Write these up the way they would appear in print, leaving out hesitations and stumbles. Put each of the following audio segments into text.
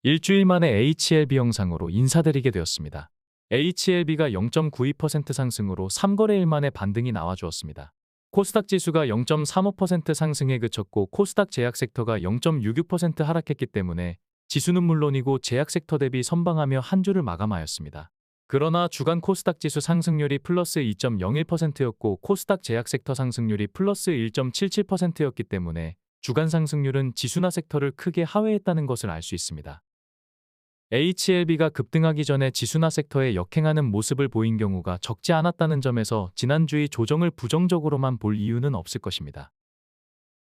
일주일 만에 HLB 영상으로 인사드리게 되었습니다. HLB가 0.92% 상승으로 3거래일 만에 반등이 나와주었습니다. 코스닥 지수가 0.35% 상승에 그쳤고 코스닥 제약 섹터가 0.66% 하락했기 때문에 지수는 물론이고 제약 섹터 대비 선방하며 한 주를 마감하였습니다. 그러나 주간 코스닥 지수 상승률이 플러스 2.01%였고 코스닥 제약 섹터 상승률이 플러스 1.77%였기 때문에 주간 상승률은 지수나 섹터를 크게 하회했다는 것을 알 수 있습니다. HLB가 급등하기 전에 지수나 섹터에 역행하는 모습을 보인 경우가 적지 않았다는 점에서 지난주의 조정을 부정적으로만 볼 이유는 없을 것입니다.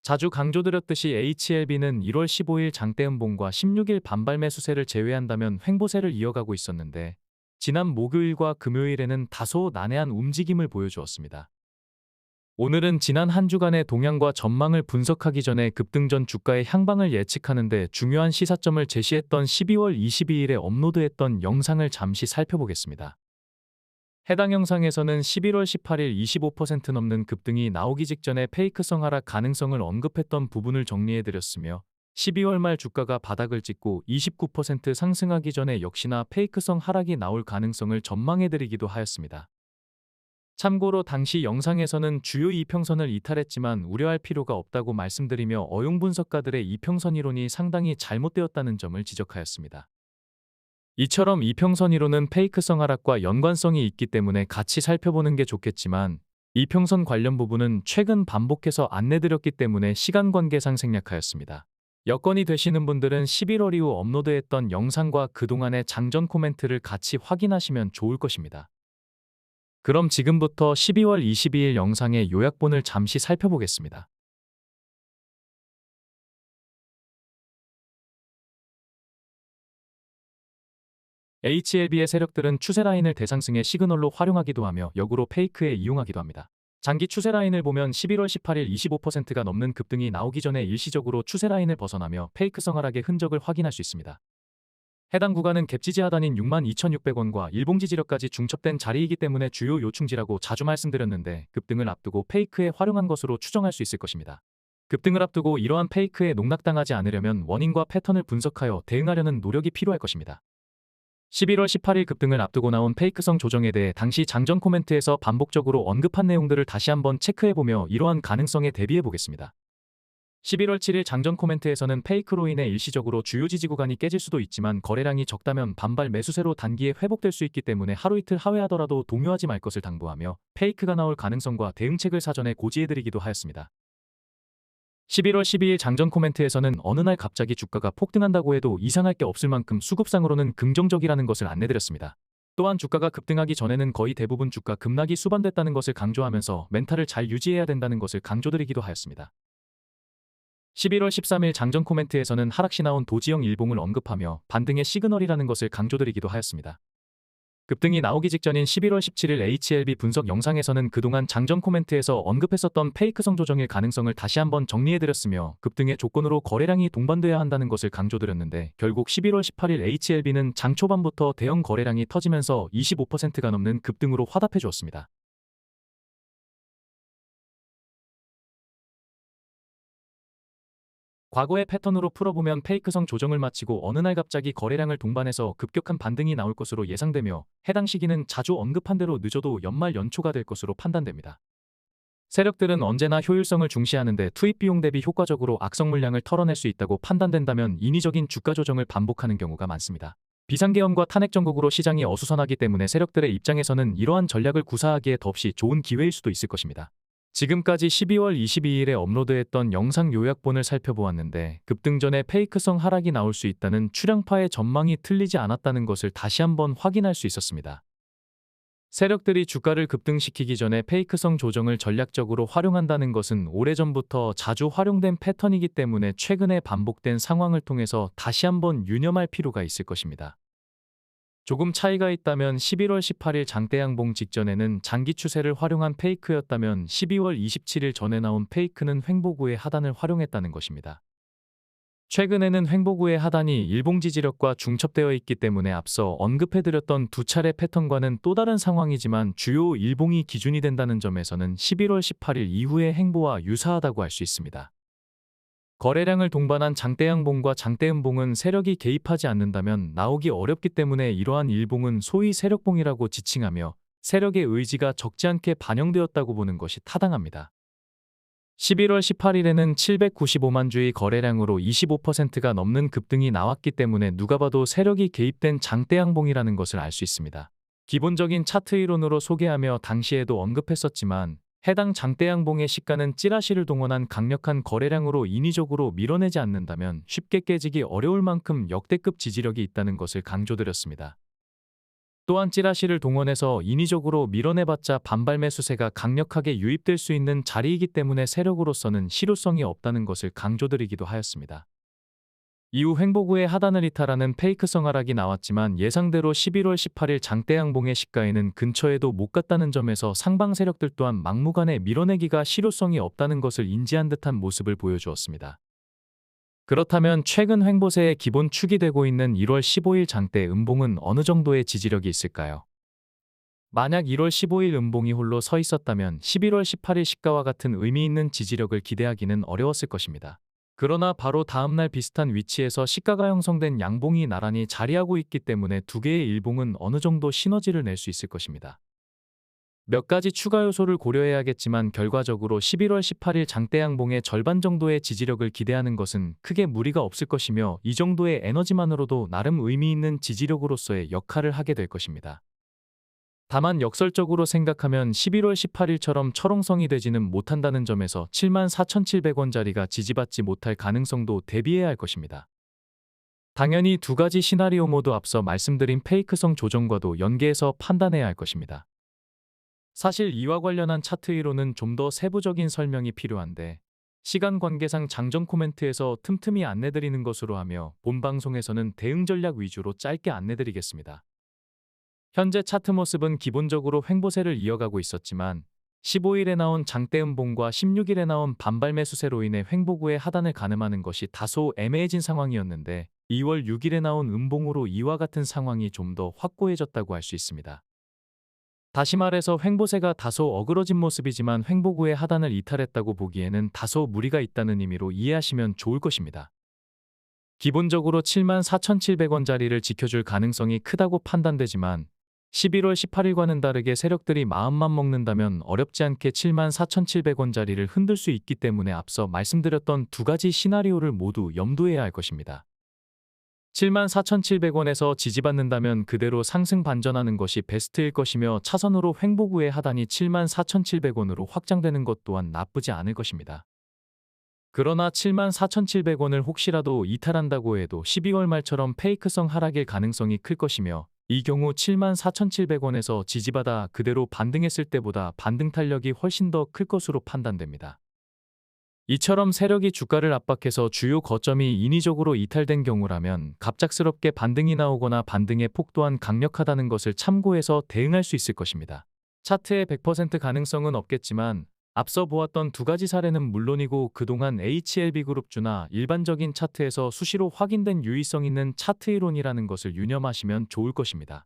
자주 강조드렸듯이 HLB는 1월 15일 장대음봉과 16일 반발 매수세를 제외한다면 횡보세를 이어가고 있었는데 지난 목요일과 금요일에는 다소 난해한 움직임을 보여주었습니다. 오늘은 지난 한 주간의 동향과 전망을 분석하기 전에 급등 전 주가의 향방을 예측하는 데 중요한 시사점을 제시했던 12월 22일에 업로드했던 영상을 잠시 살펴보겠습니다. 해당 영상에서는 11월 18일 25% 넘는 급등이 나오기 직전에 페이크성 하락 가능성을 언급했던 부분을 정리해드렸으며 12월 말 주가가 바닥을 찍고 29% 상승하기 전에 역시나 페이크성 하락이 나올 가능성을 전망해드리기도 하였습니다. 참고로 당시 영상에서는 주요 이평선을 이탈했지만 우려할 필요가 없다고 말씀드리며 어용 분석가들의 이평선 이론이 상당히 잘못되었다는 점을 지적하였습니다. 이처럼 이평선 이론은 페이크성 하락과 연관성이 있기 때문에 같이 살펴보는 게 좋겠지만 이평선 관련 부분은 최근 반복해서 안내드렸기 때문에 시간관계상 생략하였습니다. 여건이 되시는 분들은 11월 이후 업로드했던 영상과 그동안의 장전 코멘트를 같이 확인하시면 좋을 것입니다. 그럼 지금부터 12월 22일 영상의 요약본을 잠시 살펴보겠습니다. HLB의 세력들은 추세라인을 대상승의 시그널로 활용하기도 하며 역으로 페이크에 이용하기도 합니다. 장기 추세라인을 보면 11월 18일 25%가 넘는 급등이 나오기 전에 일시적으로 추세라인을 벗어나며 페이크성 하락의 흔적을 확인할 수 있습니다. 해당 구간은 갭 지지 하단인 62,600원과 일봉 지지력까지 중첩된 자리이기 때문에 주요 요충지라고 자주 말씀드렸는데 급등을 앞두고 페이크에 활용한 것으로 추정할 수 있을 것입니다. 급등을 앞두고 이러한 페이크에 농락당하지 않으려면 원인과 패턴을 분석하여 대응하려는 노력이 필요할 것입니다. 11월 18일 급등을 앞두고 나온 페이크성 조정에 대해 당시 장전 코멘트에서 반복적으로 언급한 내용들을 다시 한번 체크해보며 이러한 가능성에 대비해보겠습니다. 11월 7일 장전 코멘트에서는 페이크로 인해 일시적으로 주요 지지 구간이 깨질 수도 있지만 거래량이 적다면 반발 매수세로 단기에 회복될 수 있기 때문에 하루 이틀 하회하더라도 동요하지 말 것을 당부하며 페이크가 나올 가능성과 대응책을 사전에 고지해드리기도 하였습니다. 11월 12일 장전 코멘트에서는 어느 날 갑자기 주가가 폭등한다고 해도 이상할 게 없을 만큼 수급상으로는 긍정적이라는 것을 안내드렸습니다. 또한 주가가 급등하기 전에는 거의 대부분 주가 급락이 수반됐다는 것을 강조하면서 멘탈을 잘 유지해야 된다는 것을 강조드리기도 하였습니다. 11월 13일 장전 코멘트에서는 하락시 나온 도지형 일봉을 언급하며 반등의 시그널이라는 것을 강조드리기도 하였습니다. 급등이 나오기 직전인 11월 17일 HLB 분석 영상에서는 그동안 장전 코멘트에서 언급했었던 페이크성 조정일 가능성을 다시 한번 정리해드렸으며 급등의 조건으로 거래량이 동반돼야 한다는 것을 강조드렸는데 결국 11월 18일 HLB는 장 초반부터 대형 거래량이 터지면서 25%가 넘는 급등으로 화답해 주었습니다. 과거의 패턴으로 풀어보면 페이크성 조정을 마치고 어느 날 갑자기 거래량을 동반해서 급격한 반등이 나올 것으로 예상되며 해당 시기는 자주 언급한 대로 늦어도 연말 연초가 될 것으로 판단됩니다. 세력들은 언제나 효율성을 중시하는데 투입 비용 대비 효과적으로 악성 물량을 털어낼 수 있다고 판단된다면 인위적인 주가 조정을 반복하는 경우가 많습니다. 비상계엄과 탄핵 정국으로 시장이 어수선하기 때문에 세력들의 입장에서는 이러한 전략을 구사하기에 더없이 좋은 기회일 수도 있을 것입니다. 지금까지 12월 22일에 업로드했던 영상 요약본을 살펴보았는데 급등 전에 페이크성 하락이 나올 수 있다는 추량파의 전망이 틀리지 않았다는 것을 다시 한번 확인할 수 있었습니다. 세력들이 주가를 급등시키기 전에 페이크성 조정을 전략적으로 활용한다는 것은 오래전부터 자주 활용된 패턴이기 때문에 최근에 반복된 상황을 통해서 다시 한번 유념할 필요가 있을 것입니다. 조금 차이가 있다면 11월 18일 장대양봉 직전에는 장기 추세를 활용한 페이크였다면 12월 27일 전에 나온 페이크는 횡보구의 하단을 활용했다는 것입니다. 최근에는 횡보구의 하단이 일봉 지지력과 중첩되어 있기 때문에 앞서 언급해드렸던 두 차례 패턴과는 또 다른 상황이지만 주요 일봉이 기준이 된다는 점에서는 11월 18일 이후의 행보와 유사하다고 할 수 있습니다. 거래량을 동반한 장대양봉과 장대음봉은 세력이 개입하지 않는다면 나오기 어렵기 때문에 이러한 일봉은 소위 세력봉이라고 지칭하며 세력의 의지가 적지 않게 반영되었다고 보는 것이 타당합니다. 11월 18일에는 795만 주의 거래량으로 25%가 넘는 급등이 나왔기 때문에 누가 봐도 세력이 개입된 장대양봉이라는 것을 알 수 있습니다. 기본적인 차트 이론으로 소개하며 당시에도 언급했었지만 해당 장대양봉의 시가는 찌라시를 동원한 강력한 거래량으로 인위적으로 밀어내지 않는다면 쉽게 깨지기 어려울 만큼 역대급 지지력이 있다는 것을 강조드렸습니다. 또한 찌라시를 동원해서 인위적으로 밀어내봤자 반발 매수세가 강력하게 유입될 수 있는 자리이기 때문에 세력으로서는 실효성이 없다는 것을 강조드리기도 하였습니다. 이후 횡보구의 하단을 이탈하는 페이크성 하락이 나왔지만 예상대로 11월 18일 장대양봉의 시가에는 근처에도 못 갔다는 점에서 상방 세력들 또한 막무가내 밀어내기가 실효성이 없다는 것을 인지한 듯한 모습을 보여주었습니다. 그렇다면 최근 횡보세의 기본 축이 되고 있는 1월 15일 장대 음봉은 어느 정도의 지지력이 있을까요? 만약 1월 15일 음봉이 홀로 서 있었다면 11월 18일 시가와 같은 의미 있는 지지력을 기대하기는 어려웠을 것입니다. 그러나 바로 다음날 비슷한 위치에서 시가가 형성된 양봉이 나란히 자리하고 있기 때문에 두 개의 일봉은 어느 정도 시너지를 낼 수 있을 것입니다. 몇 가지 추가 요소를 고려해야겠지만 결과적으로 11월 18일 장대양봉의 절반 정도의 지지력을 기대하는 것은 크게 무리가 없을 것이며 이 정도의 에너지만으로도 나름 의미 있는 지지력으로서의 역할을 하게 될 것입니다. 다만 역설적으로 생각하면 11월 18일처럼 철옹성이 되지는 못한다는 점에서 74,700원짜리가 지지받지 못할 가능성도 대비해야 할 것입니다. 당연히 두 가지 시나리오 모두 앞서 말씀드린 페이크성 조정과도 연계해서 판단해야 할 것입니다. 사실 이와 관련한 차트 이론은 좀 더 세부적인 설명이 필요한데 시간 관계상 장전 코멘트에서 틈틈이 안내드리는 것으로 하며 본 방송에서는 대응 전략 위주로 짧게 안내드리겠습니다. 현재 차트 모습은 기본적으로 횡보세를 이어가고 있었지만 15일에 나온 장대음봉과 16일에 나온 반발 매수세로 인해 횡보구의 하단을 가늠하는 것이 다소 애매해진 상황이었는데 2월 6일에 나온 음봉으로 이와 같은 상황이 좀 더 확고해졌다고 할 수 있습니다. 다시 말해서 횡보세가 다소 어그러진 모습이지만 횡보구의 하단을 이탈했다고 보기에는 다소 무리가 있다는 의미로 이해하시면 좋을 것입니다. 기본적으로 74,700원짜리를 지켜줄 가능성이 크다고 판단되지만 11월 18일과는 다르게 세력들이 마음만 먹는다면 어렵지 않게 74,700원짜리를 흔들 수 있기 때문에 앞서 말씀드렸던 두 가지 시나리오를 모두 염두해야 할 것입니다. 74,700원에서 지지받는다면 그대로 상승 반전하는 것이 베스트일 것이며 차선으로 횡보구의 하단이 74,700원으로 확장되는 것 또한 나쁘지 않을 것입니다. 그러나 74,700원을 혹시라도 이탈한다고 해도 12월 말처럼 페이크성 하락일 가능성이 클 것이며 이 경우 74,700원에서 지지받아 그대로 반등했을 때보다 반등 탄력이 훨씬 더 클 것으로 판단됩니다. 이처럼 세력이 주가를 압박해서 주요 거점이 인위적으로 이탈된 경우라면 갑작스럽게 반등이 나오거나 반등의 폭 또한 강력하다는 것을 참고해서 대응할 수 있을 것입니다. 차트의 100% 가능성은 없겠지만 앞서 보았던 두 가지 사례는 물론이고 그동안 HLB그룹주나 일반적인 차트에서 수시로 확인된 유의성 있는 차트 이론이라는 것을 유념하시면 좋을 것입니다.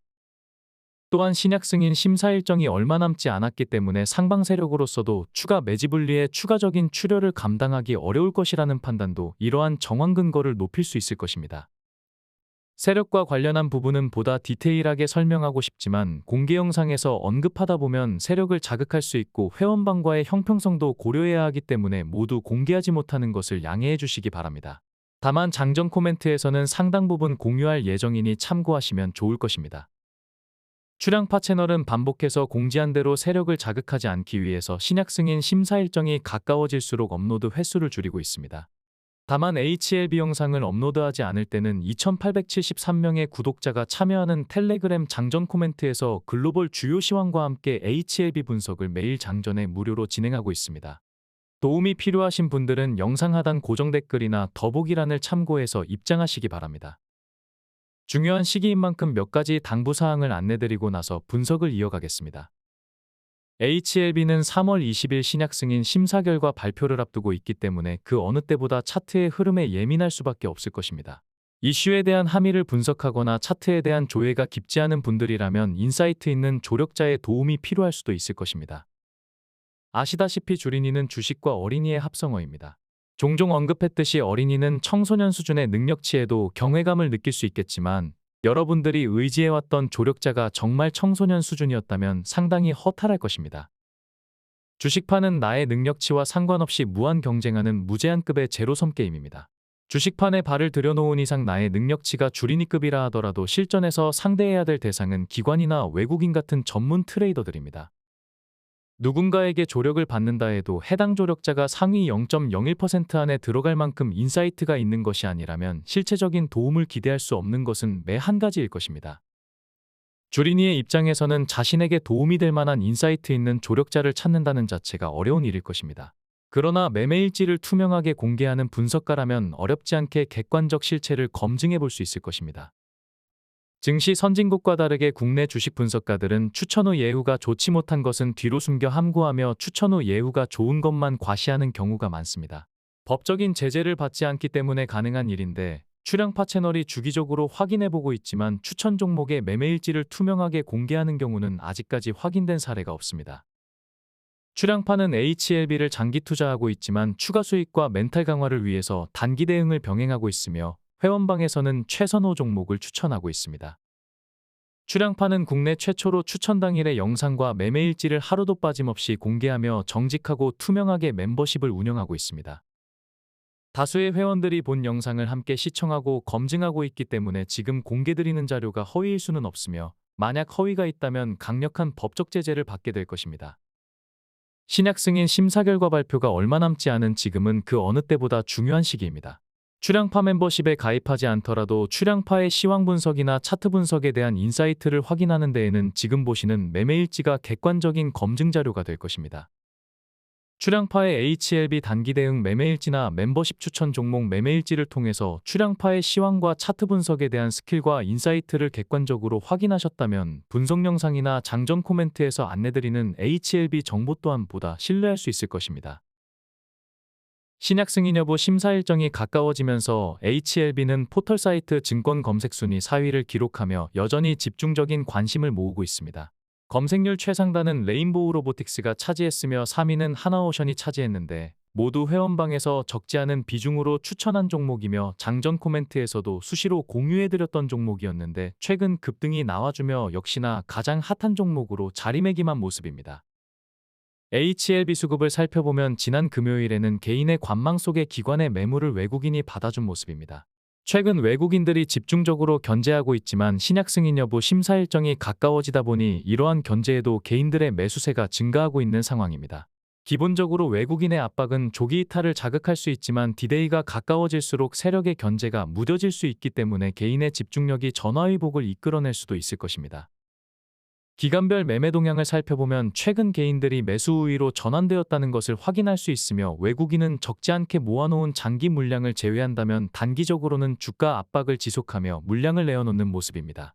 또한 신약 승인 심사 일정이 얼마 남지 않았기 때문에 상방 세력으로서도 추가 매집 분리의 추가적인 출혈을 감당하기 어려울 것이라는 판단도 이러한 정황 근거를 높일 수 있을 것입니다. 세력과 관련한 부분은 보다 디테일하게 설명하고 싶지만 공개 영상에서 언급하다 보면 세력을 자극할 수 있고 회원방과의 형평성도 고려해야 하기 때문에 모두 공개하지 못하는 것을 양해해 주시기 바랍니다. 다만 장전 코멘트에서는 상당 부분 공유할 예정이니 참고하시면 좋을 것입니다. 출향파 채널은 반복해서 공지한 대로 세력을 자극하지 않기 위해서 신약 승인 심사 일정이 가까워질수록 업로드 횟수를 줄이고 있습니다. 다만 HLB 영상을 업로드하지 않을 때는 2,873명의 구독자가 참여하는 텔레그램 장전 코멘트에서 글로벌 주요 시황과 함께 HLB 분석을 매일 장전에 무료로 진행하고 있습니다. 도움이 필요하신 분들은 영상 하단 고정 댓글이나 더보기란을 참고해서 입장하시기 바랍니다. 중요한 시기인 만큼 몇 가지 당부사항을 안내드리고 나서 분석을 이어가겠습니다. HLB는 3월 20일 신약 승인 심사 결과 발표를 앞두고 있기 때문에 그 어느 때보다 차트의 흐름에 예민할 수밖에 없을 것입니다. 이슈에 대한 함의를 분석하거나 차트에 대한 조회가 깊지 않은 분들이라면 인사이트 있는 조력자의 도움이 필요할 수도 있을 것입니다. 아시다시피 주린이는 주식과 어린이의 합성어입니다. 종종 언급했듯이 어린이는 청소년 수준의 능력치에도 경외감을 느낄 수 있겠지만 여러분들이 의지해왔던 조력자가 정말 청소년 수준이었다면 상당히 허탈할 것입니다. 주식판은 나의 능력치와 상관없이 무한 경쟁하는 무제한급의 제로섬 게임입니다. 주식판에 발을 들여놓은 이상 나의 능력치가 주린이급이라 하더라도 실전에서 상대해야 될 대상은 기관이나 외국인 같은 전문 트레이더들입니다. 누군가에게 조력을 받는다 해도 해당 조력자가 상위 0.01% 안에 들어갈 만큼 인사이트가 있는 것이 아니라면 실체적인 도움을 기대할 수 없는 것은 매 한 가지일 것입니다. 주린이의 입장에서는 자신에게 도움이 될 만한 인사이트 있는 조력자를 찾는다는 자체가 어려운 일일 것입니다. 그러나 매매일지를 투명하게 공개하는 분석가라면 어렵지 않게 객관적 실체를 검증해 볼 수 있을 것입니다. 증시 선진국과 다르게 국내 주식 분석가들은 추천 후 예후가 좋지 못한 것은 뒤로 숨겨 함구하며 추천 후 예후가 좋은 것만 과시하는 경우가 많습니다. 법적인 제재를 받지 않기 때문에 가능한 일인데 출량파 채널이 주기적으로 확인해보고 있지만 추천 종목의 매매일지를 투명하게 공개하는 경우는 아직까지 확인된 사례가 없습니다. 출량파는 HLB를 장기 투자하고 있지만 추가 수익과 멘탈 강화를 위해서 단기 대응을 병행하고 있으며 회원방에서는 최선호 종목을 추천하고 있습니다. 출량파는 국내 최초로 추천 당일의 영상과 매매일지를 하루도 빠짐없이 공개하며 정직하고 투명하게 멤버십을 운영하고 있습니다. 다수의 회원들이 본 영상을 함께 시청하고 검증하고 있기 때문에 지금 공개드리는 자료가 허위일 수는 없으며 만약 허위가 있다면 강력한 법적 제재를 받게 될 것입니다. 신약 승인 심사 결과 발표가 얼마 남지 않은 지금은 그 어느 때보다 중요한 시기입니다. 출량파 멤버십에 가입하지 않더라도 출량파의 시황 분석이나 차트 분석에 대한 인사이트를 확인하는 데에는 지금 보시는 매매일지가 객관적인 검증 자료가 될 것입니다. 출량파의 HLB 단기 대응 매매일지나 멤버십 추천 종목 매매일지를 통해서 출량파의 시황과 차트 분석에 대한 스킬과 인사이트를 객관적으로 확인하셨다면 분석 영상이나 장전 코멘트에서 안내드리는 HLB 정보 또한 보다 신뢰할 수 있을 것입니다. 신약 승인 여부 심사 일정이 가까워지면서 HLB는 포털 사이트 증권 검색 순위 4위를 기록하며 여전히 집중적인 관심을 모으고 있습니다. 검색률 최상단은 레인보우 로보틱스가 차지했으며 3위는 하나오션이 차지했는데 모두 회원방에서 적지 않은 비중으로 추천한 종목이며 장전 코멘트에서도 수시로 공유해드렸던 종목이었는데 최근 급등이 나와주며 역시나 가장 핫한 종목으로 자리매김한 모습입니다. HLB 수급을 살펴보면 지난 금요일에는 개인의 관망 속에 기관의 매물을 외국인이 받아준 모습입니다. 최근 외국인들이 집중적으로 견제하고 있지만 신약 승인 여부 심사 일정이 가까워지다 보니 이러한 견제에도 개인들의 매수세가 증가하고 있는 상황입니다. 기본적으로 외국인의 압박은 조기 이탈을 자극할 수 있지만 디데이가 가까워질수록 세력의 견제가 무뎌질 수 있기 때문에 개인의 집중력이 전화위복을 이끌어낼 수도 있을 것입니다. 기간별 매매 동향을 살펴보면 최근 개인들이 매수 우위로 전환되었다는 것을 확인할 수 있으며 외국인은 적지 않게 모아놓은 장기 물량을 제외한다면 단기적으로는 주가 압박을 지속하며 물량을 내어놓는 모습입니다.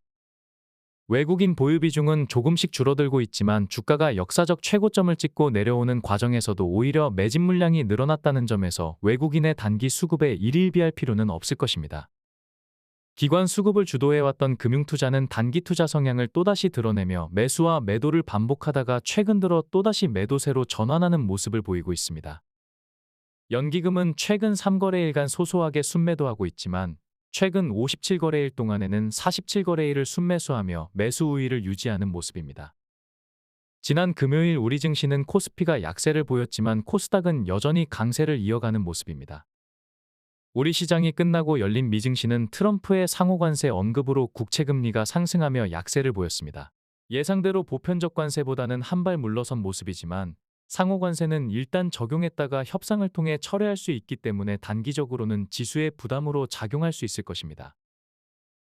외국인 보유 비중은 조금씩 줄어들고 있지만 주가가 역사적 최고점을 찍고 내려오는 과정에서도 오히려 매집 물량이 늘어났다는 점에서 외국인의 단기 수급에 일일비할 필요는 없을 것입니다. 기관 수급을 주도해왔던 금융투자는 단기 투자 성향을 또다시 드러내며 매수와 매도를 반복하다가 최근 들어 또다시 매도세로 전환하는 모습을 보이고 있습니다. 연기금은 최근 3거래일간 소소하게 순매도하고 있지만 최근 57거래일 동안에는 47거래일을 순매수하며 매수 우위를 유지하는 모습입니다. 지난 금요일 우리 증시는 코스피가 약세를 보였지만 코스닥은 여전히 강세를 이어가는 모습입니다. 우리 시장이 끝나고 열린 미증시는 트럼프의 상호관세 언급으로 국채금리가 상승하며 약세를 보였습니다. 예상대로 보편적 관세보다는 한 발 물러선 모습이지만 상호관세는 일단 적용했다가 협상을 통해 철회할 수 있기 때문에 단기적으로는 지수의 부담으로 작용할 수 있을 것입니다.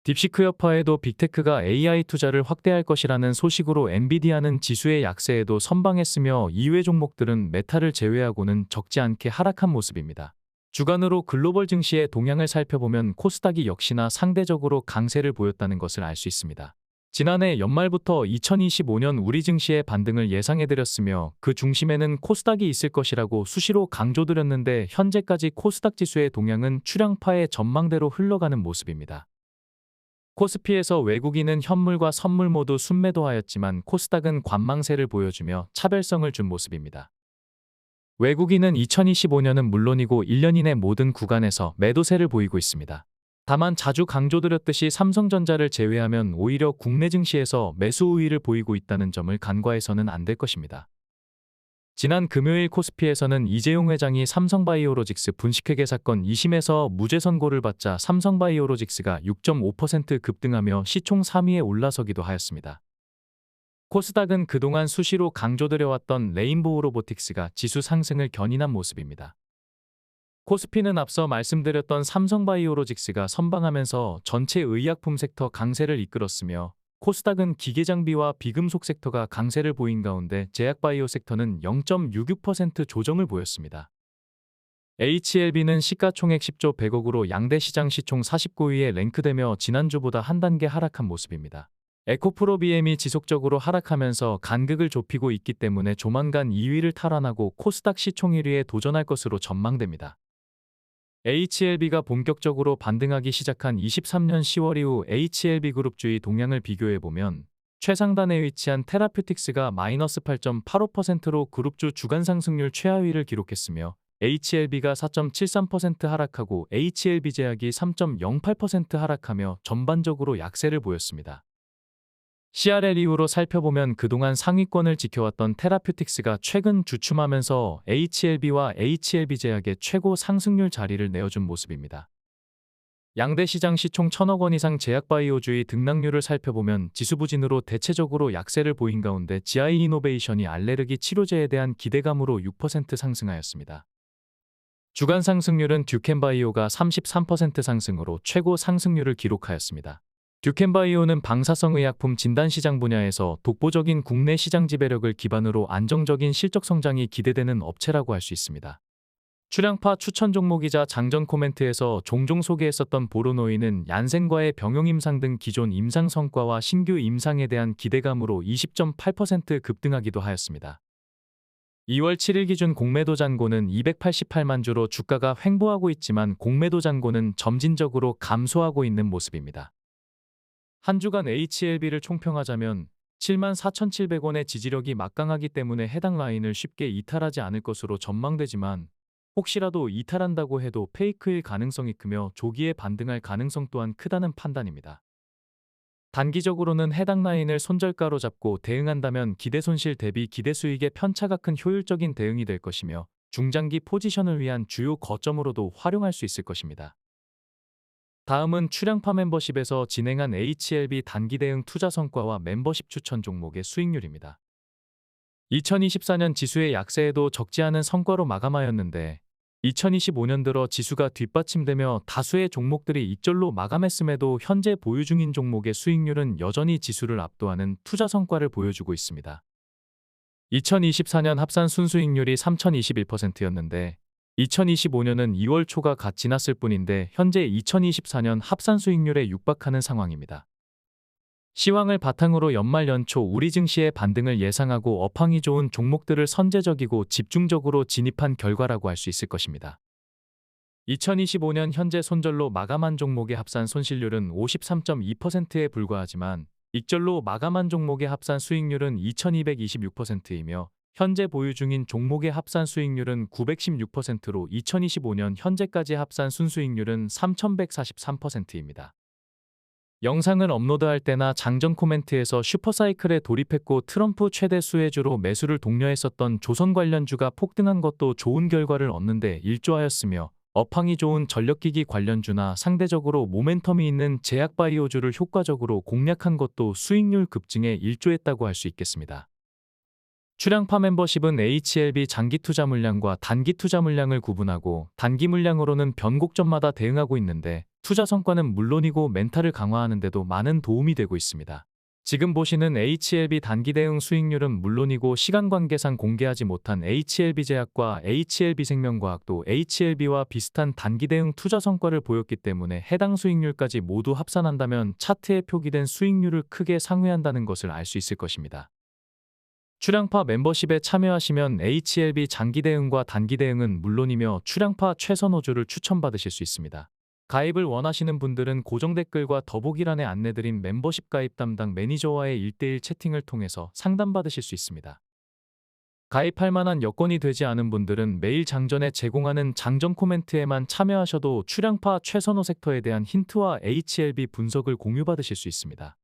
딥시크 여파에도 빅테크가 AI 투자를 확대할 것이라는 소식으로 엔비디아는 지수의 약세에도 선방했으며 이외 종목들은 메타를 제외하고는 적지 않게 하락한 모습입니다. 주간으로 글로벌 증시의 동향을 살펴보면 코스닥이 역시나 상대적으로 강세를 보였다는 것을 알 수 있습니다. 지난해 연말부터 2025년 우리 증시의 반등을 예상해드렸으며 그 중심에는 코스닥이 있을 것이라고 수시로 강조드렸는데 현재까지 코스닥 지수의 동향은 출량파의 전망대로 흘러가는 모습입니다. 코스피에서 외국인은 현물과 선물 모두 순매도하였지만 코스닥은 관망세를 보여주며 차별성을 준 모습입니다. 외국인은 2025년은 물론이고 1년 이내 모든 구간에서 매도세를 보이고 있습니다. 다만 자주 강조드렸듯이 삼성전자를 제외하면 오히려 국내 증시에서 매수 우위를 보이고 있다는 점을 간과해서는 안 될 것입니다. 지난 금요일 코스피에서는 이재용 회장이 삼성바이오로직스 분식회계 사건 2심에서 무죄 선고를 받자 삼성바이오로직스가 6.5% 급등하며 시총 3위에 올라서기도 하였습니다. 코스닥은 그동안 수시로 강조드려왔던 레인보우 로보틱스가 지수 상승을 견인한 모습입니다. 코스피는 앞서 말씀드렸던 삼성바이오로직스가 선방하면서 전체 의약품 섹터 강세를 이끌었으며 코스닥은 기계장비와 비금속 섹터가 강세를 보인 가운데 제약바이오 섹터는 0.66% 조정을 보였습니다. HLB는 시가총액 10조 100억으로 양대 시장 시총 49위에 랭크되며 지난주보다 한 단계 하락한 모습입니다. 에코프로비엠이 지속적으로 하락하면서 간극을 좁히고 있기 때문에 조만간 2위를 탈환하고 코스닥 시총 1위에 도전할 것으로 전망됩니다. HLB가 본격적으로 반등하기 시작한 23년 10월 이후 HLB그룹주의 동향을 비교해보면 최상단에 위치한 테라퓨틱스가 마이너스 8.85%로 그룹주 주간 상승률 최하위를 기록했으며 HLB가 4.73% 하락하고 HLB제약이 3.08% 하락하며 전반적으로 약세를 보였습니다. CRL 이후로 살펴보면 그동안 상위권을 지켜왔던 테라퓨틱스가 최근 주춤하면서 HLB와 HLB제약의 최고 상승률 자리를 내어준 모습입니다. 양대 시장 시총 1,000억 원 이상 제약바이오주의 등락률을 살펴보면 지수부진으로 대체적으로 약세를 보인 가운데 GI 이노베이션이 알레르기 치료제에 대한 기대감으로 6% 상승하였습니다. 주간 상승률은 듀켄바이오가 33% 상승으로 최고 상승률을 기록하였습니다. 듀켄바이오는 방사성 의약품 진단시장 분야에서 독보적인 국내 시장 지배력을 기반으로 안정적인 실적 성장이 기대되는 업체라고 할 수 있습니다. 출향파 추천 종목이자 장전 코멘트에서 종종 소개했었던 보로노이는 얀센과의 병용 임상 등 기존 임상 성과와 신규 임상에 대한 기대감으로 20.8% 급등하기도 하였습니다. 2월 7일 기준 공매도 잔고는 288만 주로 주가가 횡보하고 있지만 공매도 잔고는 점진적으로 감소하고 있는 모습입니다. 한 주간 HLB를 총평하자면 74,700원의 지지력이 막강하기 때문에 해당 라인을 쉽게 이탈하지 않을 것으로 전망되지만 혹시라도 이탈한다고 해도 페이크일 가능성이 크며 조기에 반등할 가능성 또한 크다는 판단입니다. 단기적으로는 해당 라인을 손절가로 잡고 대응한다면 기대 손실 대비 기대 수익의 편차가 큰 효율적인 대응이 될 것이며 중장기 포지션을 위한 주요 거점으로도 활용할 수 있을 것입니다. 다음은 출향파 멤버십에서 진행한 HLB 단기 대응 투자 성과와 멤버십 추천 종목의 수익률입니다. 2024년 지수의 약세에도 적지 않은 성과로 마감하였는데 2025년 들어 지수가 뒷받침되며 다수의 종목들이 익절로 마감했음에도 현재 보유 중인 종목의 수익률은 여전히 지수를 압도하는 투자 성과를 보여주고 있습니다. 2024년 합산 순수익률이 3,021%였는데 2025년은 2월 초가 갓 지났을 뿐인데 현재 2024년 합산 수익률에 육박하는 상황입니다. 시황을 바탕으로 연말 연초 우리 증시의 반등을 예상하고 업황이 좋은 종목들을 선제적이고 집중적으로 진입한 결과라고 할 수 있을 것입니다. 2025년 현재 손절로 마감한 종목의 합산 손실률은 53.2%에 불과하지만 익절로 마감한 종목의 합산 수익률은 2226%이며 현재 보유 중인 종목의 합산 수익률은 916%로 2025년 현재까지 합산 순수익률은 3143%입니다. 영상을 업로드할 때나 장전 코멘트에서 슈퍼사이클에 돌입했고 트럼프 최대 수혜주로 매수를 독려했었던 조선 관련주가 폭등한 것도 좋은 결과를 얻는데 일조하였으며 업황이 좋은 전력기기 관련주나 상대적으로 모멘텀이 있는 제약바이오주를 효과적으로 공략한 것도 수익률 급증에 일조했다고 할 수 있겠습니다. 출향파 멤버십은 HLB 장기 투자 물량과 단기 투자 물량을 구분하고 단기 물량으로는 변곡점마다 대응하고 있는데 투자 성과는 물론이고 멘탈을 강화하는 데도 많은 도움이 되고 있습니다. 지금 보시는 HLB 단기 대응 수익률은 물론이고 시간 관계상 공개하지 못한 HLB제약과 HLB생명과학도 HLB와 비슷한 단기 대응 투자 성과를 보였기 때문에 해당 수익률까지 모두 합산한다면 차트에 표기된 수익률을 크게 상회한다는 것을 알 수 있을 것입니다. 출향파 멤버십에 참여하시면 HLB 장기 대응과 단기 대응은 물론이며 출향파 최선호주를 추천받으실 수 있습니다. 가입을 원하시는 분들은 고정 댓글과 더보기란에 안내드린 멤버십 가입 담당 매니저와의 1:1 채팅을 통해서 상담받으실 수 있습니다. 가입할 만한 여건이 되지 않은 분들은 매일 장전에 제공하는 장전 코멘트에만 참여하셔도 출향파 최선호 섹터에 대한 힌트와 HLB 분석을 공유받으실 수 있습니다.